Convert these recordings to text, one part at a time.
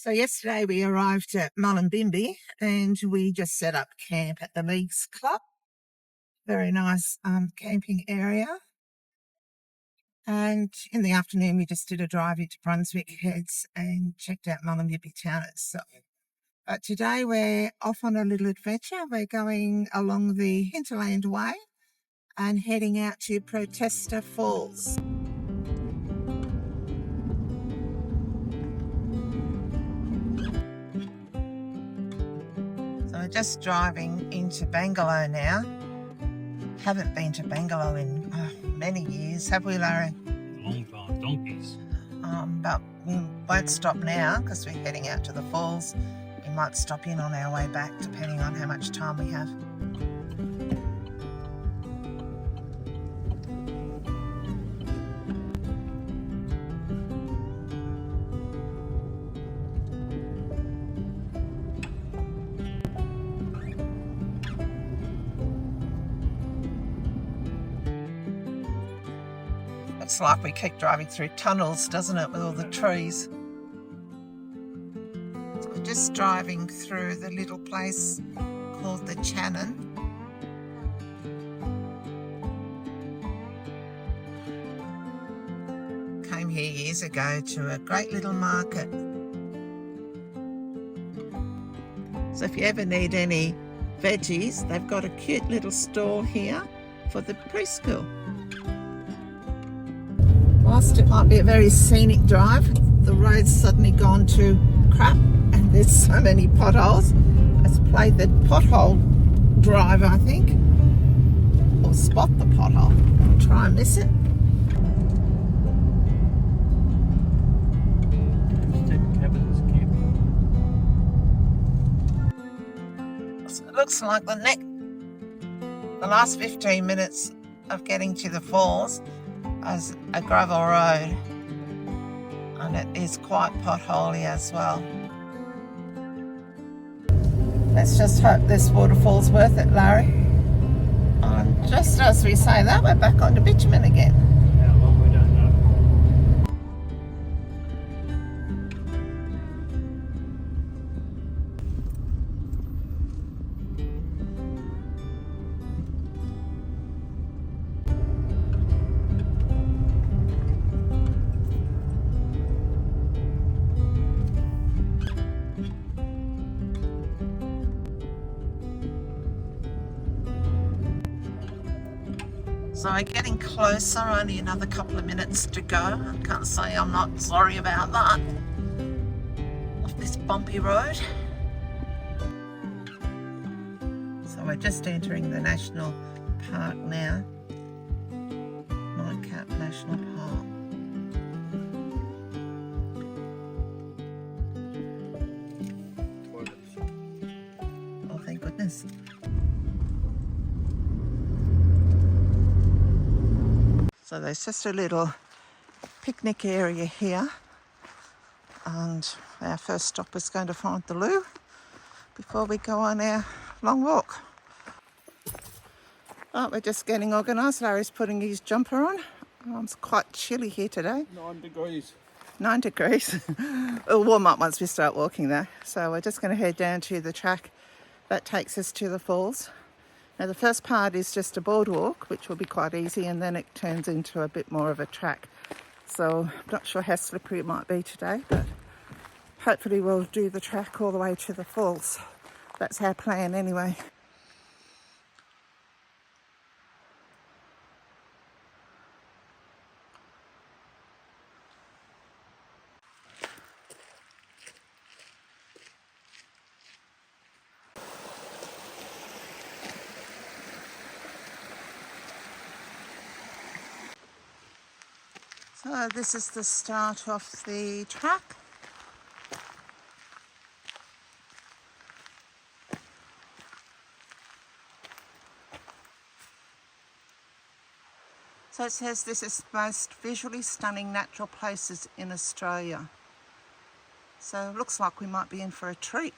So yesterday we arrived at Mullumbimby and we just set up camp at the Leagues Club. Very nice camping area. And in the afternoon we just did a drive into Brunswick Heads and checked out Mullumbimby town itself. But today we're off on a little adventure. We're going along the Hinterland Way and heading out to Protestor Falls. So we're just driving into Bangalow now. Haven't been to Bangalow in many years, have we, Larry? Long time, donkeys. But we won't stop now because we're heading out to the falls. We might stop in on our way back depending on how much time we have. Looks like we keep driving through tunnels, doesn't it, with all the trees? So we're just driving through the little place called the Channon. Came here years ago to a great little market. So if you ever need any veggies, they've got a cute little stall here for the preschool. Whilst it might be a very scenic drive, the road's suddenly gone to crap and there's so many potholes. Let's play the pothole drive, I think, or spot the pothole, try and miss it. So it looks like the last 15 minutes of getting to the falls as a gravel road, and it is quite potholey as well. Let's just hope this waterfall's worth it, Larry. And just as we say that, we're back onto bitumen again. How long we don't know. So we're getting closer, only another couple of minutes to go. I can't say I'm not sorry about that. Off this bumpy road. So we're just entering the National Park now. Nightcap National Park. Oh, thank goodness. So there's just a little picnic area here, and our first stop is going to find the loo before we go on our long walk. Oh, we're just getting organised. Larry's putting his jumper on. It's quite chilly here today. 9 degrees. 9 degrees. It'll warm up once we start walking though. So we're just going to head down to the track that takes us to the falls. Now the first part is just a boardwalk, which will be quite easy, and then it turns into a bit more of a track. So I'm not sure how slippery it might be today, but hopefully we'll do the track all the way to the falls. That's our plan anyway. So this is the start of the track. So it says this is the most visually stunning natural places in Australia. So it looks like we might be in for a treat.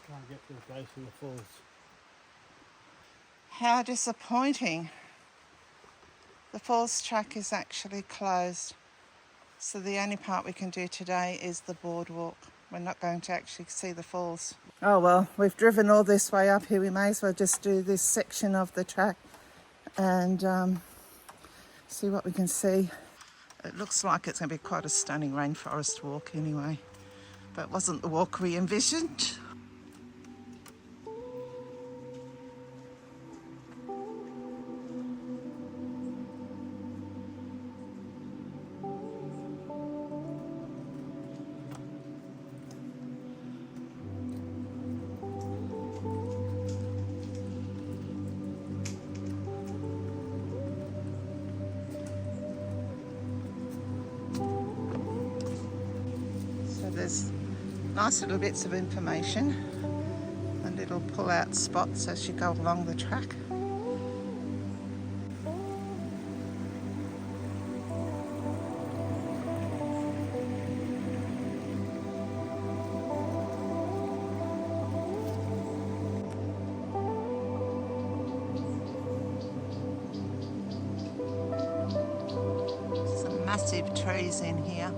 Can't get to the base of the falls. How disappointing. The falls track is actually closed. So the only part we can do today is the boardwalk. We're not going to actually see the falls. Oh well, we've driven all this way up here. We may as well just do this section of the track and see what we can see. It looks like it's going to be quite a stunning rainforest walk anyway, but it wasn't the walk we envisioned. There's nice little bits of information and little pull-out spots as you go along the track. Some massive trees in here.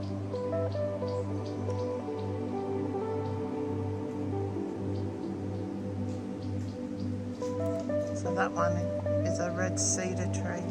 So that one is a red cedar tree.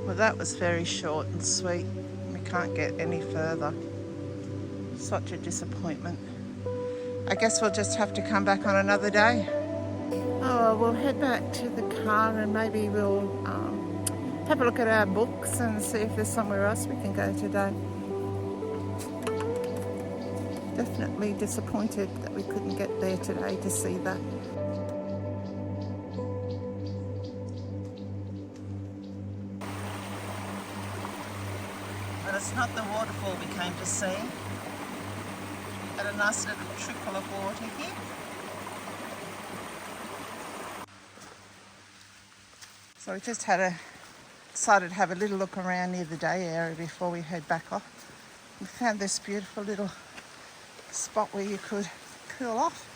Well, that was very short and sweet. We can't get any further. Such a disappointment. I guess we'll just have to come back on another day. Oh, we'll head back to the car and maybe we'll have a look at our books and see if there's somewhere else we can go today. Definitely disappointed that we couldn't get there today to see that. But it's not the waterfall we came to see. Got a nice little trickle of water here. So we just decided to have a little look around near the day area before we head back off. We found this beautiful little spot where you could cool off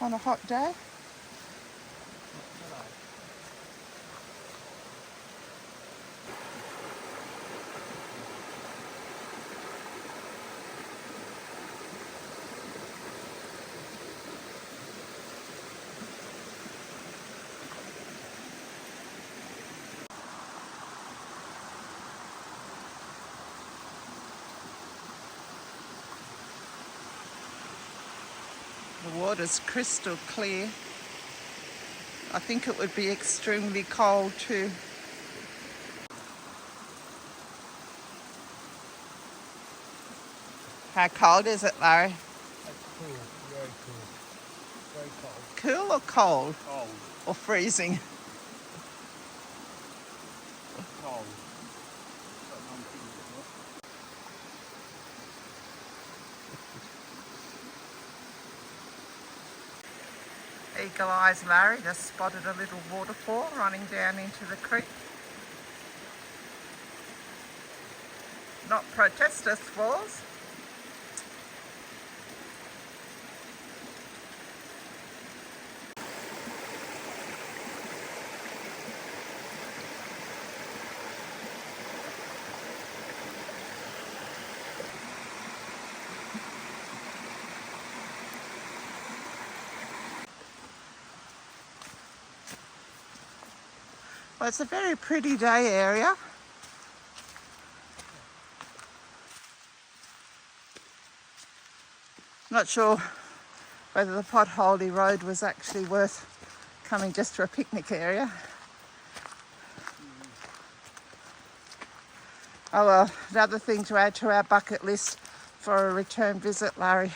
on a hot day. The water's crystal clear. I think it would be extremely cold too. How cold is it, Larry? It's cool, very cool. Very cold. Cool or cold? Cold. Or freezing? Cold. Eagle Eyes Larry just spotted a little waterfall running down into the creek. Not Protestor Falls. Well, it's a very pretty day area. Not sure whether the potholey road was actually worth coming just to a picnic area. Oh well, another thing to add to our bucket list for a return visit, Larry.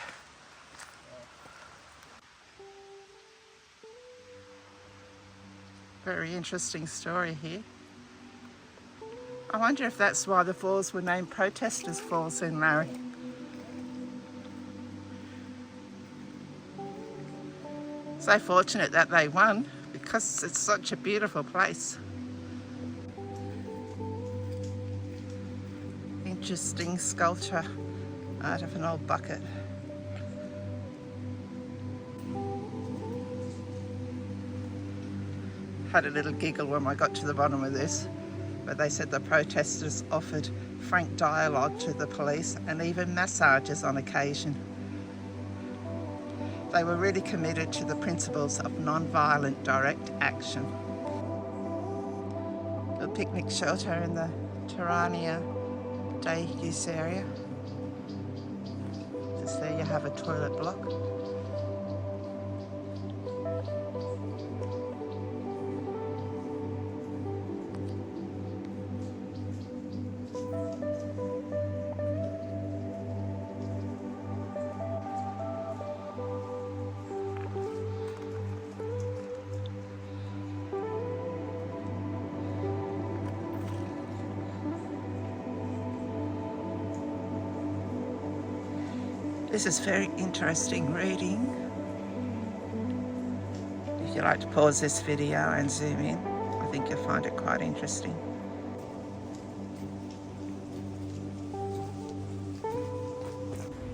Very interesting story here. I wonder if that's why the falls were named Protestors Falls then, Larry. So fortunate that they won because it's such a beautiful place. Interesting sculpture out of an old bucket. Had a little giggle when I got to the bottom of this, but they said the protesters offered frank dialogue to the police and even massages on occasion. They were really committed to the principles of non-violent direct action. A picnic shelter in the TERANIA day use area. Just there you have a toilet block. This is very interesting reading. If you like to pause this video and zoom in, I think you'll find it quite interesting.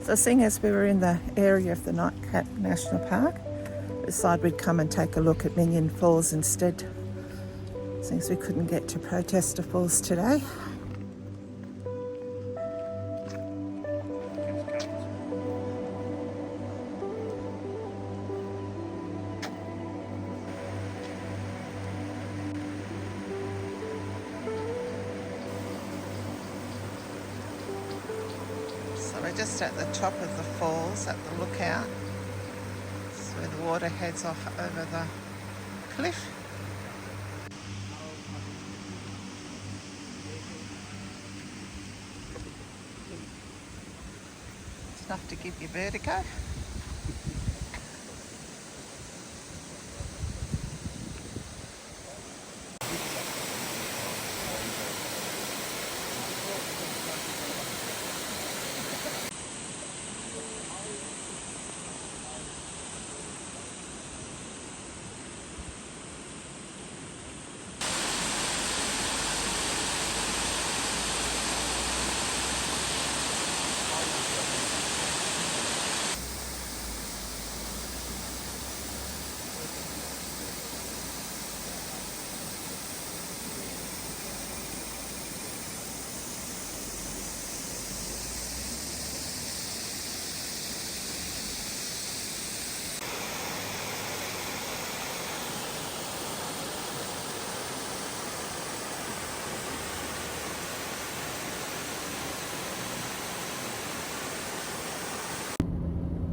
So seeing as we were in the area of the Nightcap National Park, we decided we'd come and take a look at MINYON Falls instead, since we couldn't get to Protestor Falls today. So we're just at the top of the falls at the lookout. This is where the water heads off over the cliff. It's enough to give you vertigo.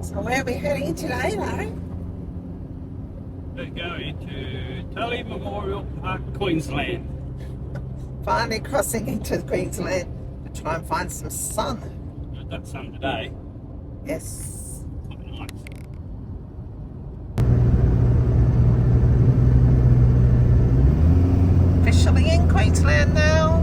So where are we heading today, Larry? We're going to Tully Memorial Park, Queensland. Finally crossing into Queensland to try and find some sun. We've got sun today. Yes. Quite nice. Officially in Queensland now.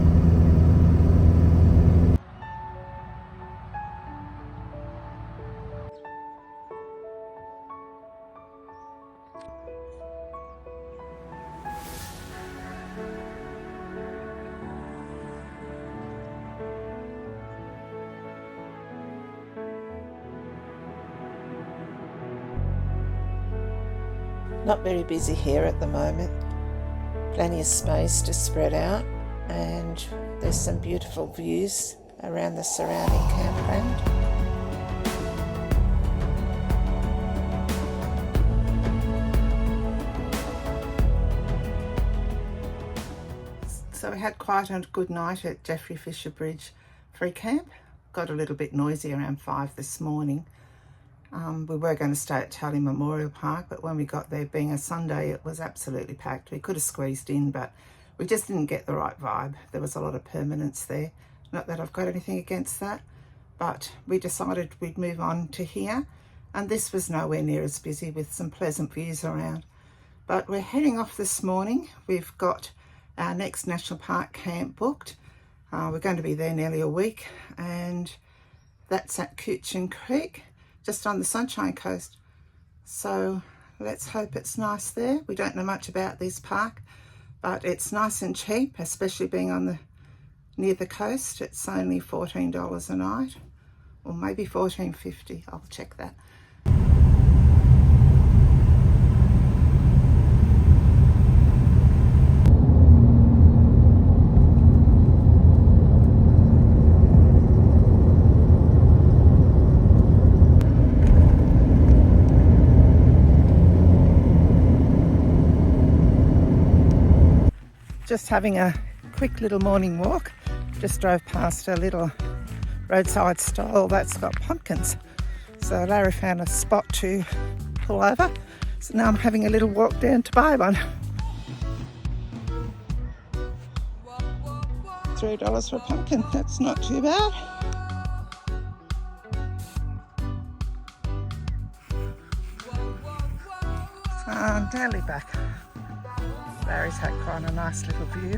Not very busy here at the moment. Plenty of space to spread out, and there's some beautiful views around the surrounding campground. So we had quite a good night at Jeffrey Fisher Bridge Free Camp. Got a little bit noisy around 5 this morning. We were going to stay at Tully Memorial Park, but when we got there, being a Sunday, it was absolutely packed. We could have squeezed in, but we just didn't get the right vibe. There was a lot of permanence there. Not that I've got anything against that, but we decided we'd move on to here, and this was nowhere near as busy with some pleasant views around. But we're heading off this morning. We've got our next national park camp booked. We're going to be there nearly a week, and that's at Cooching Creek, just on the Sunshine Coast. So let's hope it's nice there. We don't know much about this park, but it's nice and cheap, especially being on near the coast. It's only $14 a night, or maybe $14.50. I'll check that. Just having a quick little morning walk. Just drove past a little roadside stall that's got pumpkins. So Larry found a spot to pull over. So now I'm having a little walk down to buy one. $3 for a pumpkin, that's not too bad. So I'm nearly back. Larry's had quite a nice little view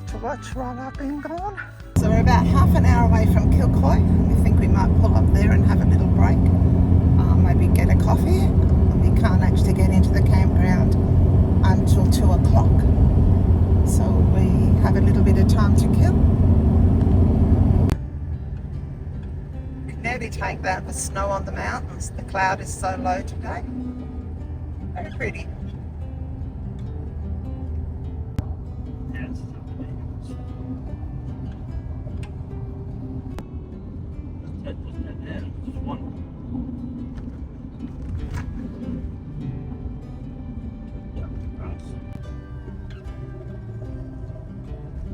to watch while I've been gone. So we're about half an hour away from Kilcoy. We think we might pull up there and have a little break. Maybe get a coffee. We can't actually get into the campground until 2 o'clock. So we have a little bit of time to kill. We can nearly take that with snow on the mountains. The cloud is so low today. Very pretty.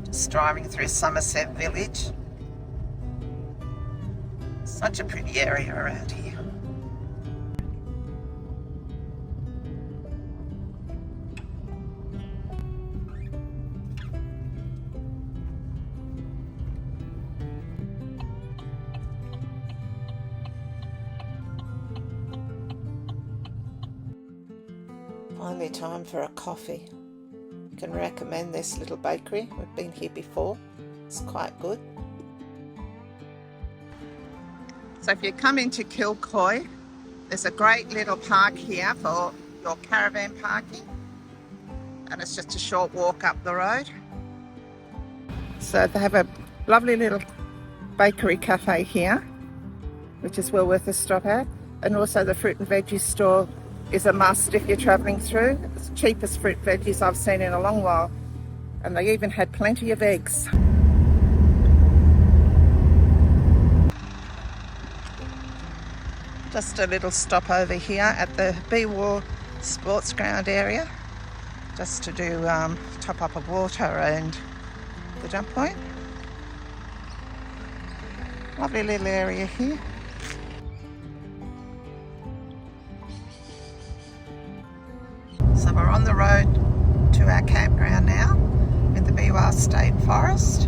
Just driving through Somerset Village. Such a pretty area around here. Finally time for a coffee. Can recommend this little bakery. We've been here before. It's quite good. So if you come into Kilcoy, there's a great little park here for your caravan parking, and it's just a short walk up the road. So they have a lovely little bakery cafe here, which is well worth a stop at, and also the fruit and veggie store is a must if you're travelling through. It's the cheapest fruit veggies I've seen in a long while, and they even had plenty of eggs. Just a little stop over here at the B-War Sports Ground area, just to do top up of water and the jump point. Lovely little area here. So we're on the road to our campground now in the Biwa State Forest,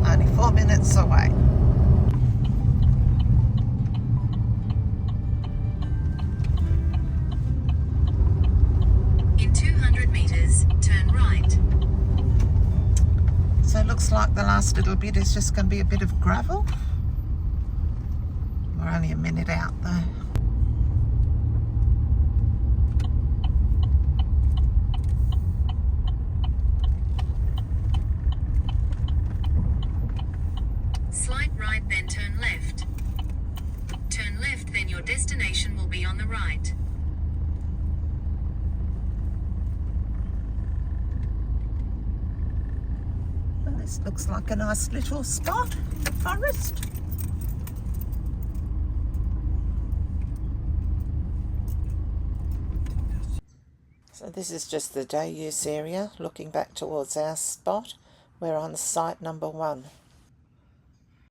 only 4 minutes away. In 200 metres, turn right. So it looks like the last little bit is just going to be a bit of gravel. We're only a minute out though. Slight right, then turn left. Turn left, then your destination will be on the right. Well, this looks like a nice little spot, the forest. So this is just the day use area looking back towards our spot. We're on site number 1.